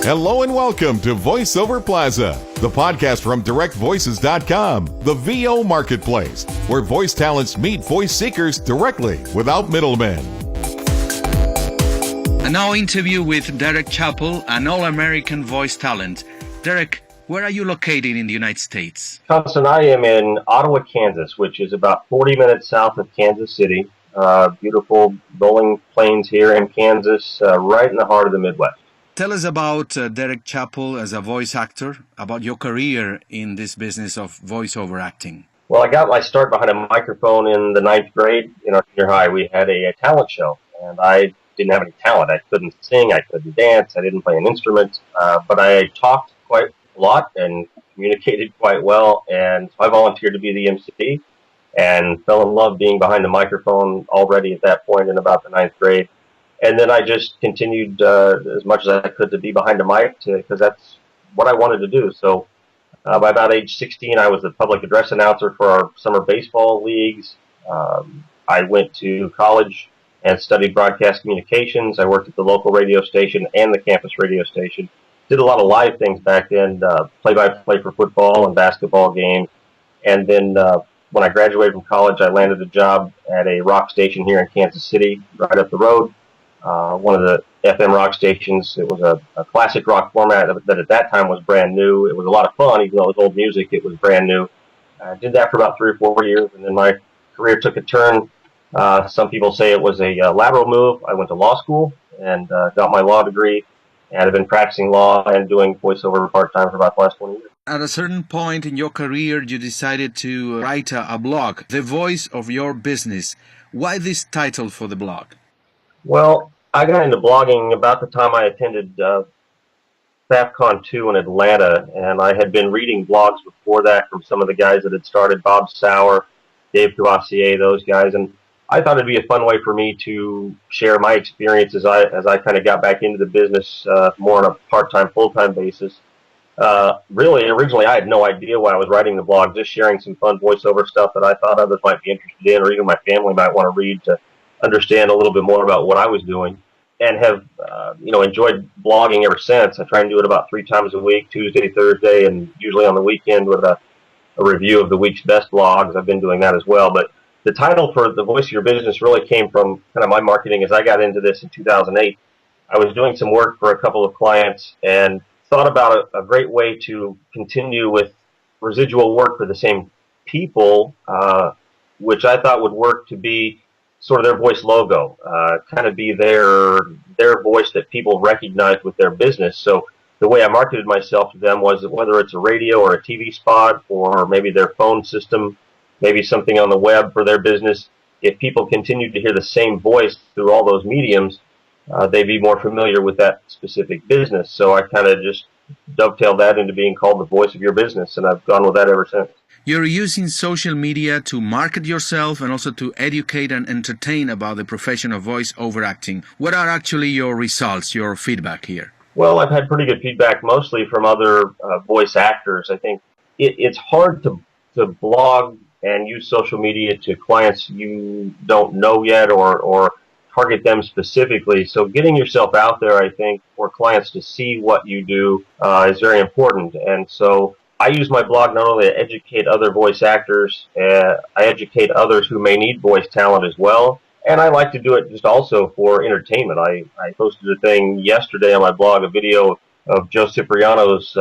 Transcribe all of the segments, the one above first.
Hello and welcome to VoiceOver Plaza, the podcast from directvoices.com, the VO marketplace, where voice talents meet voice seekers directly without middlemen. A now interview with Derek Chappell, an all-American voice talent. Derek, where are you located in the United States? Constant, I am in Ottawa, Kansas, which is about 40 minutes south of Kansas City. Beautiful rolling plains here in Kansas, right in the heart of the Midwest. Tell us about Derek Chappell as a voice actor, about your career in this business of voiceover acting. Well, I got my start behind a microphone in the 9th grade in our junior high. We had a talent show, and I didn't have any talent. I couldn't sing, I couldn't dance, I didn't play an instrument, but I talked quite a lot and communicated quite well, and so I volunteered to be the MC and fell in love being behind the microphone already at that point in about the 9th grade. And then I just continued as much as I could to be behind the mic because that's what I wanted to do. So by about age 16, I was the public address announcer for our summer baseball leagues. I went to college and studied broadcast communications. I worked at the local radio station and the campus radio station. Did a lot of live things back then, play-by-play for football and basketball games. And then when I graduated from college, I landed a job at a rock station here in Kansas City, right up the road. One of the FM rock stations. It was a classic rock format that at that time was brand new. It was a lot of fun, even though it was old music, it was brand new. I did that for about 3 or 4 years, and then my career took a turn. Some people say it was a lateral move. I went to law school and got my law degree, and I've been practicing law and doing voiceover part-time for about the last 20 years. At a certain point in your career, you decided to write a blog, The Voice of Your Business. Why this title for the blog? Well, I got into blogging about the time I attended FAFCon 2 in Atlanta, and I had been reading blogs before that from some of the guys that had started, Bob Sauer, Dave Courvoisier, those guys, and I thought it'd be a fun way for me to share my experience as I kind of got back into the business more on a part-time, full-time basis. Really, originally I had no idea why I was writing the blog, just sharing some fun voiceover stuff that I thought others might be interested in, or even my family might want to read to understand a little bit more about what I was doing, and have enjoyed blogging ever since. I try and do it about 3 times a week, Tuesday, Thursday, and usually on the weekend with a review of the week's best blogs. I've been doing that as well. But the title for The Voice of Your Business really came from kind of my marketing as I got into this in 2008. I was doing some work for a couple of clients and thought about a great way to continue with residual work for the same people, which I thought would work to be sort of their voice logo, kind of be their voice that people recognize with their business. So the way I marketed myself to them was that whether it's a radio or a TV spot or maybe their phone system, maybe something on the web for their business, if people continued to hear the same voice through all those mediums, they'd be more familiar with that specific business. So I kind of just dovetailed that into being called the voice of your business, and I've gone with that ever since. You're using social media to market yourself and also to educate and entertain about the profession of voice-over acting. What are actually your results, your feedback here? Well, I've had pretty good feedback, mostly from other voice actors. I think it's hard to blog and use social media to clients you don't know yet or target them specifically. So getting yourself out there, I think, for clients to see what you do is very important. And so I use my blog not only to educate other voice actors, I educate others who may need voice talent as well, and I like to do it just also for entertainment. I posted a thing yesterday on my blog, a video of Joe Cipriano's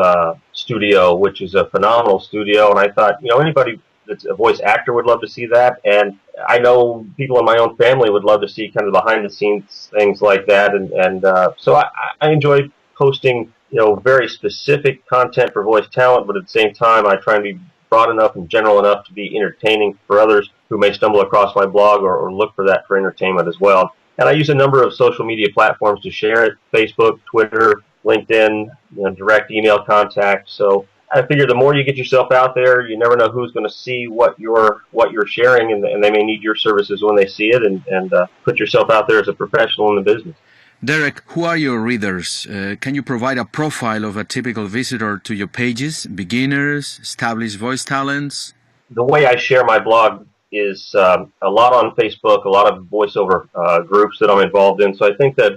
studio, which is a phenomenal studio, and I thought, anybody that's a voice actor would love to see that, and I know people in my own family would love to see kind of behind-the-scenes things like that, and so I enjoy posting very specific content for voice talent, but at the same time, I try and be broad enough and general enough to be entertaining for others who may stumble across my blog or look for that for entertainment as well. And I use a number of social media platforms to share it: Facebook, Twitter, LinkedIn, direct email contact. So I figure the more you get yourself out there, you never know who's going to see what you're sharing, and they may need your services when they see it, and put yourself out there as a professional in the business. Derek, who are your readers? Can you provide a profile of a typical visitor to your pages? Beginners, established voice talents? The way I share my blog is a lot on Facebook, a lot of voiceover groups that I'm involved in. So I think that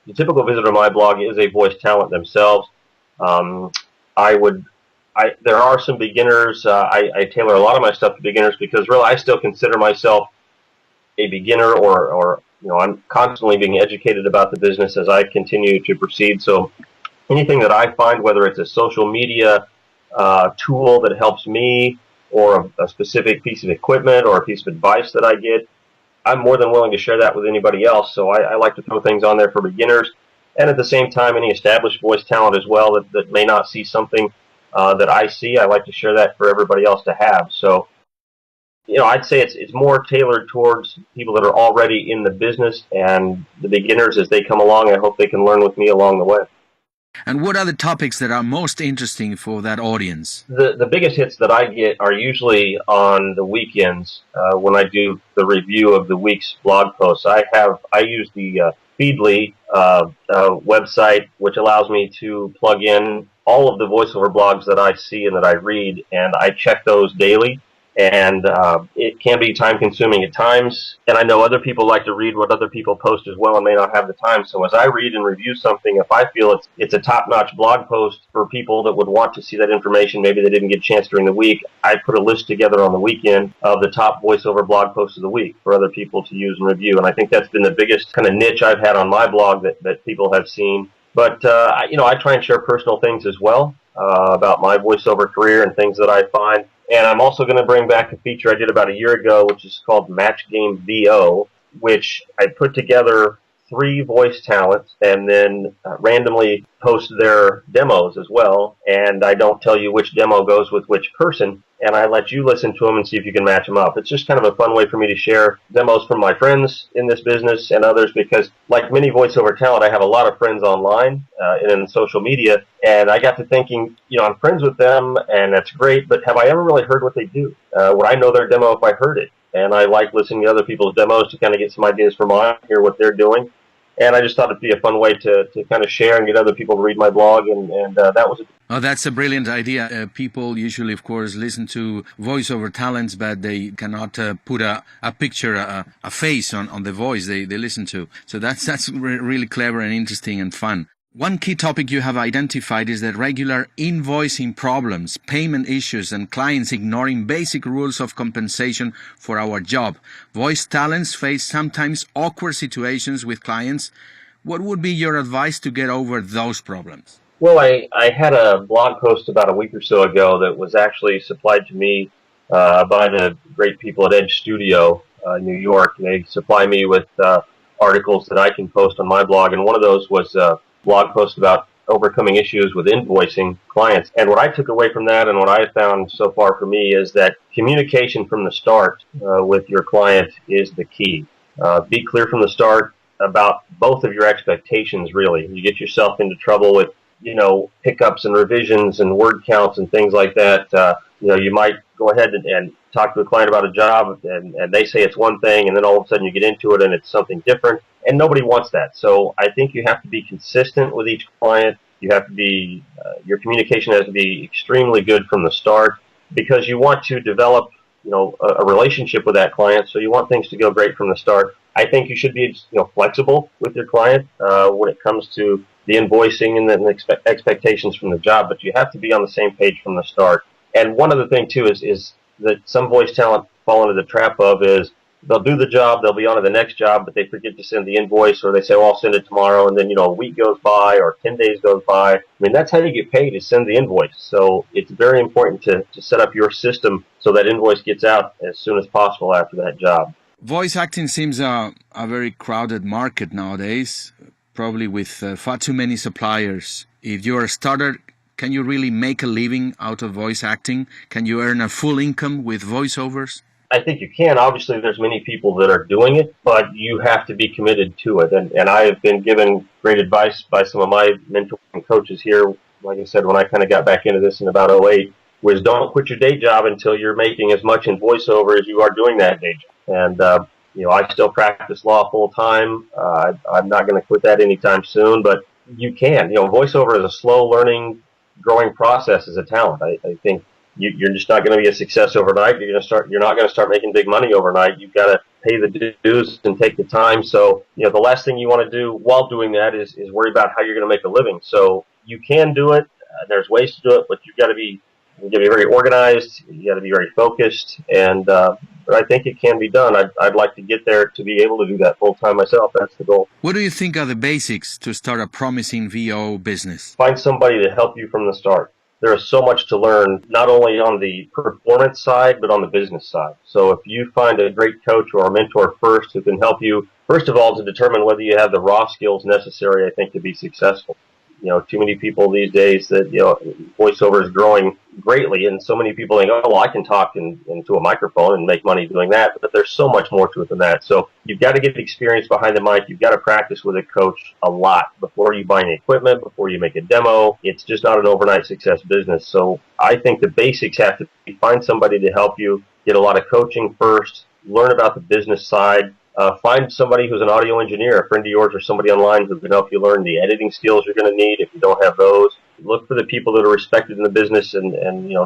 the typical visitor to my blog is a voice talent themselves. Um, there are some beginners. I tailor a lot of my stuff to beginners because really I still consider myself a beginner, or I'm constantly being educated about the business as I continue to proceed. So anything that I find, whether it's a social media tool that helps me, or a specific piece of equipment or a piece of advice that I get, I'm more than willing to share that with anybody else. So I like to throw things on there for beginners, and at the same time, any established voice talent as well that may not see something that I see, I like to share that for everybody else to have. So, I'd say it's more tailored towards people that are already in the business, and the beginners, as they come along, I hope they can learn with me along the way. And what are the topics that are most interesting for that audience? The biggest hits that I get are usually on the weekends when I do the review of the week's blog posts. I use the Feedly website, which allows me to plug in all of the voiceover blogs that I see and that I read, and I check those daily. And it can be time-consuming at times, and I know other people like to read what other people post as well and may not have the time. So as I read and review something, if I feel it's a top-notch blog post for people that would want to see that information, maybe they didn't get a chance during the week, I put a list together on the weekend of the top voiceover blog posts of the week for other people to use and review. And I think that's been the biggest kind of niche I've had on my blog that people have seen. But I try and share personal things as well about my voiceover career and things that I find. And I'm also going to bring back a feature I did about a year ago, which is called Match Game VO, which I put together 3 voice talents and then randomly post their demos as well. And I don't tell you which demo goes with which person, and I let you listen to them and see if you can match them up. It's just kind of a fun way for me to share demos from my friends in this business and others, because like many voiceover talent, I have a lot of friends online and in social media, and I got to thinking, I'm friends with them, and that's great, but have I ever really heard what they do? Would I know their demo if I heard it? And I like listening to other people's demos to kind of get some ideas for mine, hear what they're doing. And I just thought it'd be a fun way to kind of share and get other people to read my blog, and that was it. Oh, that's a brilliant idea. People usually, of course, listen to voiceover talents, but they cannot put a picture, a face on the voice they listen to. So that's really clever and interesting and fun. One key topic you have identified is that regular invoicing problems, payment issues, and clients ignoring basic rules of compensation for our job. Voice talents face sometimes awkward situations with clients. What would be your advice to get over those problems? Well, I had a blog post about a week or so ago that was actually supplied to me by the great people at Edge Studio in New York. They supply me with articles that I can post on my blog, and one of those was blog post about overcoming issues with invoicing clients. And what I took away from that, and what I found so far for me, is that communication from the start with your client is the key. Be clear from the start about both of your expectations, really. You get yourself into trouble with, pickups and revisions and word counts and things like that. You might go ahead and talk to a client about a job, and they say it's one thing, and then all of a sudden you get into it and it's something different. And nobody wants that. So I think you have to be consistent with each client. You have to be, your communication has to be extremely good from the start, because you want to develop, a relationship with that client. So you want things to go great from the start. I think you should be, flexible with your client when it comes to the invoicing and the expectations from the job. But you have to be on the same page from the start. And one other thing too is that some voice talent fall into the trap of is, they'll do the job, they'll be on to the next job, but they forget to send the invoice, or they say, I'll send it tomorrow, and then, a week goes by or 10 days goes by. I mean, that's how you get paid, is send the invoice. So it's very important to set up your system so that invoice gets out as soon as possible after that job. Voice acting seems a very crowded market nowadays, probably with far too many suppliers. If you're a starter, can you really make a living out of voice acting? Can you earn a full income with voiceovers? I think you can. Obviously, there's many people that are doing it, but you have to be committed to it. And I have been given great advice by some of my mentors and coaches here. Like I said, when I kind of got back into this in about 2008, was don't quit your day job until you're making as much in voiceover as you are doing that day job. And, I still practice law full time. I'm not going to quit that anytime soon, but you can. Voiceover is a slow learning, growing process as a talent. I think you're just not going to be a success overnight. You're not going to start making big money overnight. You've got to pay the dues and take the time. So, the last thing you want to do while doing that is worry about how you're going to make a living. So you can do it. There's ways to do it, but you got to be very organized. You got to be very focused, and but I think it can be done. I'd like to get there to be able to do that full time myself. That's the goal. What do you think are the basics to start a promising VO business? Find somebody to help you from the start. There is so much to learn, not only on the performance side, but on the business side. So if you find a great coach or a mentor first who can help you, first of all, to determine whether you have the raw skills necessary, I think, to be successful. Too many people these days that, voiceover is growing greatly, and so many people think, oh, well, I can talk into a microphone and make money doing that, but there's so much more to it than that. So you've got to get experience behind the mic. You've got to practice with a coach a lot before you buy any equipment, before you make a demo. It's just not an overnight success business. So I think the basics have to be find somebody to help you, get a lot of coaching first, learn about the business side. Find somebody who's an audio engineer, a friend of yours or somebody online who can help you learn the editing skills you're going to need if you don't have those. Look for the people that are respected in the business and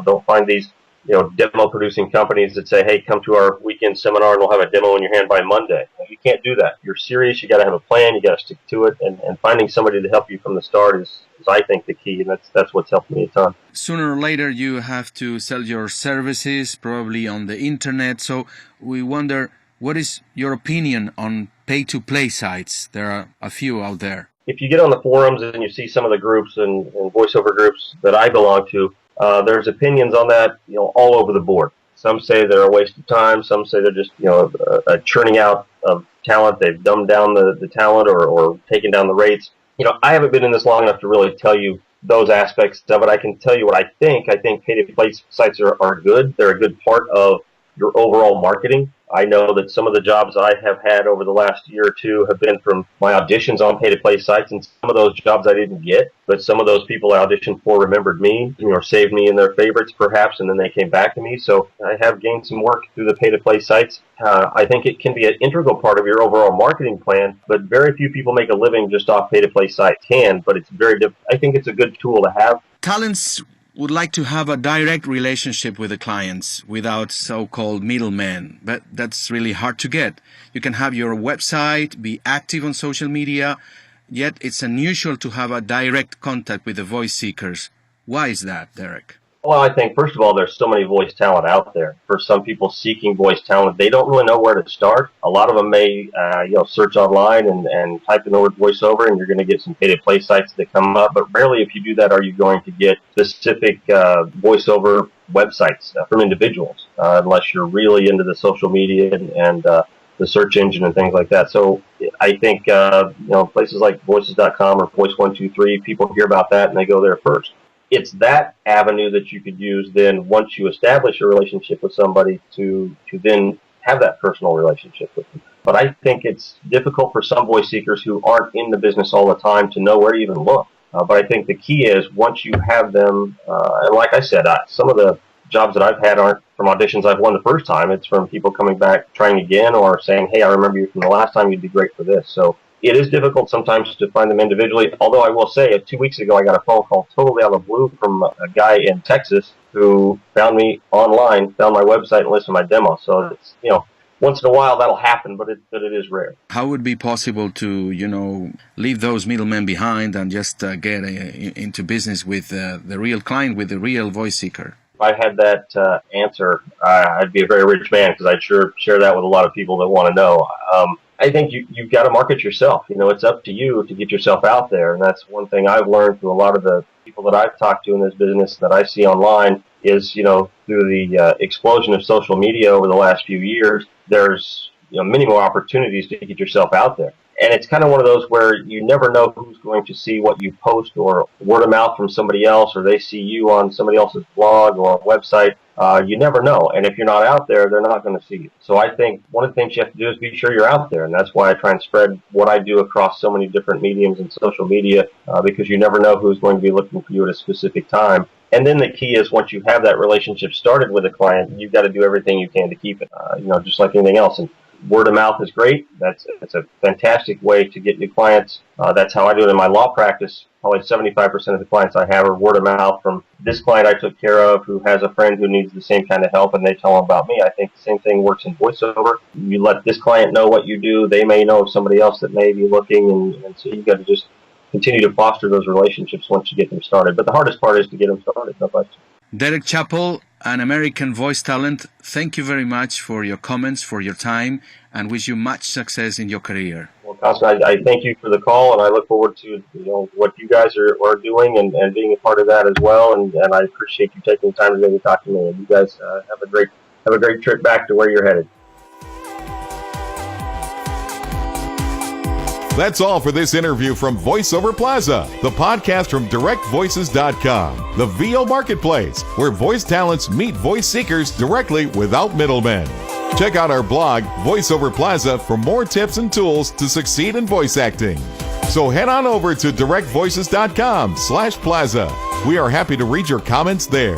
don't find these, demo producing companies that say, hey, come to our weekend seminar and we'll have a demo in your hand by Monday. You can't do that. You're serious. You got to have a plan. You got to stick to it. And finding somebody to help you from the start is I think, the key. And that's what's helped me a ton. Sooner or later, you have to sell your services, probably on the internet. So we wonder, what is your opinion on pay-to-play sites? There are a few out there. If you get on the forums and you see some of the groups and voiceover groups that I belong to, there's opinions on that, all over the board. Some say they're a waste of time. Some say they're just, a churning out of talent. They've dumbed down the talent or taken down the rates. I haven't been in this long enough to really tell you those aspects of it. I can tell you what I think. I think pay-to-play sites are good. They're a good part of your overall marketing. I know that some of the jobs I have had over the last year or two have been from my auditions on pay-to-play sites, and some of those jobs I didn't get, but some of those people I auditioned for remembered me, or saved me in their favorites perhaps, and then they came back to me. So I have gained some work through the pay-to-play sites. I think it can be an integral part of your overall marketing plan, but very few people make a living just off pay-to-play sites. But it's I think it's a good tool to have. Talents would like to have a direct relationship with the clients without so-called middlemen, but that's really hard to get. You can have your website, be active on social media, yet it's unusual to have a direct contact with the voice seekers. Why is that, Derek? Well, I think, first of all, there's so many voice talent out there. For some people seeking voice talent, they don't really know where to start. A lot of them may, search online and type in the word voiceover, and you're going to get some pay-to-play sites that come up. But rarely, if you do that, are you going to get specific voiceover websites from individuals, unless you're really into the social media and the search engine and things like that. So I think, places like voices.com or Voice123, people hear about that and they go there first. It's that avenue that you could use then once you establish a relationship with somebody to then have that personal relationship with them. But I think it's difficult for some voice seekers who aren't in the business all the time to know where to even look. But I think the key is once you have them, and like I said, some of the jobs that I've had aren't from auditions I've won the first time. It's from people coming back, trying again, or saying, hey, I remember you from the last time, you'd be great for this. So it is difficult sometimes to find them individually, although I will say 2 weeks ago I got a phone call totally out of the blue from a guy in Texas who found me online, found my website, and listened to my demo. So it's, once in a while that'll happen, but it is rare. How would it be possible to, leave those middlemen behind and just get into business with the real client, with the real voice seeker? If I had that answer, I'd be a very rich man because I'd sure share that with a lot of people that want to know. I think you've got to market yourself. It's up to you to get yourself out there. And that's one thing I've learned through a lot of the people that I've talked to in this business that I see online is, through the explosion of social media over the last few years, there's, many more opportunities to get yourself out there. And it's kind of one of those where you never know who's going to see what you post or word of mouth from somebody else, or they see you on somebody else's blog or website. You never know. And if you're not out there, they're not going to see you. So I think one of the things you have to do is be sure you're out there. And that's why I try and spread what I do across so many different mediums and social media, because you never know who's going to be looking for you at a specific time. And then the key is once you have that relationship started with a client, you've got to do everything you can to keep it, just like anything else. And word of mouth is great. It's a fantastic way to get new clients. That's how I do it in my law practice. Probably 75% of the clients I have are word of mouth from this client I took care of who has a friend who needs the same kind of help, and they tell them about me. I think the same thing works in voiceover. You let this client know what you do. They may know of somebody else that may be looking, and so you've got to just continue to foster those relationships once you get them started. But the hardest part is to get them started, no question. Derek Chappell, an American voice talent, thank you very much for your comments, for your time, and wish you much success in your career. Well, Constantine, I thank you for the call, and I look forward to what you guys are doing and being a part of that as well. And I appreciate you taking the time today to talk to me. And you guys have a great trip back to where you're headed. That's all for this interview from Voice Over Plaza, the podcast from directvoices.com, the VO marketplace, where voice talents meet voice seekers directly without middlemen. Check out our blog, Voice Over Plaza, for more tips and tools to succeed in voice acting. So head on over to directvoices.com/plaza. We are happy to read your comments there.